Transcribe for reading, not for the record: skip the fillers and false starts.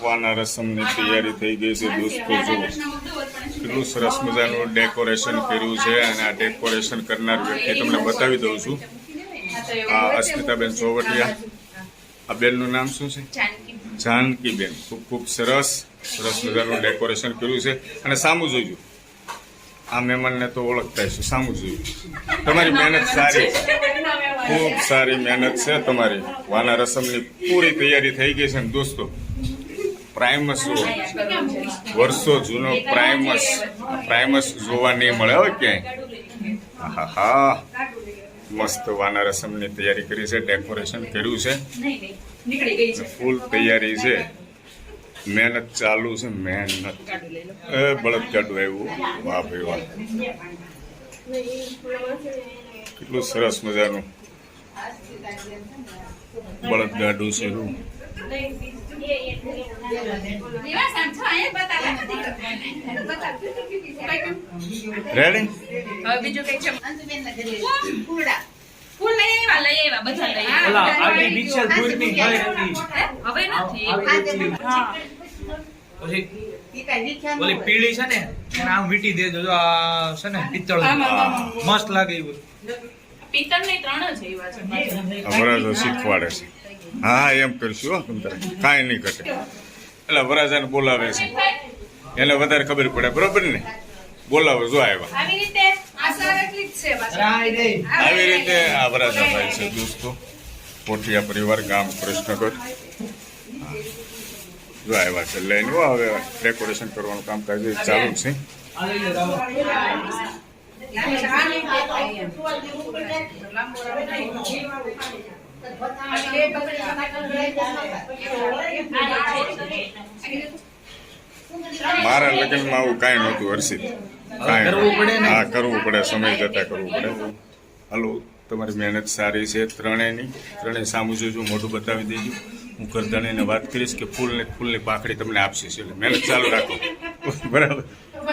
વાના રસમની તૈયારી થઈ ગઈ છે દોસ્તો. જો કેટલું સરસ મજાનું ડેકોરેશન કર્યું છે અને આ ડેકોરેશન કરનાર વ્યક્તિ તમને બતાવી દઉં છું. આ અસ્મિતાબેન ચોવટિયા. આ બેનનું નામ શું છે? જાનકીબેન. ખૂબ ખૂબ સરસ મજાનું ડેકોરેશન કર્યું છે. અને સામું જોઈજો, આ મહેમાનને તો ઓળખતા છે. સામું જોયું. તમારી મહેનત સારી છે, ખૂબ સારી મહેનત છે તમારી. વાના રસમની પૂરી તૈયારી થઈ ગઈ છે ને દોસ્તો. પ્રાઇમસ વર્ષો જૂનો પ્રાઇમસ જોવા નહીં મળે હવે ક્યાંય. હા, મસ્ત વાના રસમની તૈયારી કરી છે, ડેકોરેશન કર્યું છે, ફૂલ તૈયારી છે. મહેનત ચાલુ છે, મહેનત. બળદ ગાડું આવ્યું. વાહ ભાઈ વાહ, કેટલું સરસ મજાનું બળદ ગાડું છે. રેડી? બીજું કઈ છે? ફૂલ લઈ આવ્યા બધા લઈ ઓલા આર્ટિફિશિયલ ફૂલની હોય હતી. હવે નથી. પછી ઓલી પીળી છે ને એને આમ વીટી દેજો. જો આ છે ને પિત્તળ મસ્ત લાગે એવું. પિત્તળ ની 3 જ એવા છે. વરાજો શીખવાડે છે. હા, એમ કરશું હો તમ તારે, કાંઈ નહીં ઘટે. એટલે વરાજાને બોલાવે છે, એને વધારે ખબર પડે. બરોબર ને? બોલાવો. જો આવ્યા. આવી રીતે આસાર એટલી જ છે બસ. આવી રીતે આ વરાજાભાઈ છે દોસ્તો. કોઠિયા પરિવાર, ગામ કૃષ્ણગઢ. જો આવ્યા છે લઈને. હવે ડેકોરેશન કરવાનું કામકાજ ચાલુ છે. મારા લગ્નમાં આવું કાંઈ નહોતું હર્ષિત. કાંઈ હા, કરવું પડે, સમય જતા કરવું પડે. હાલો, તમારી મહેનત સારી છે ત્રણેય સામું જોજો, મોઢું બતાવી દેજો. હું કરધણીને વાત કરીશ કે ફૂલની પાખડી તમને આપશે. એટલે મહેનત ચાલુ રાખો. બરાબર.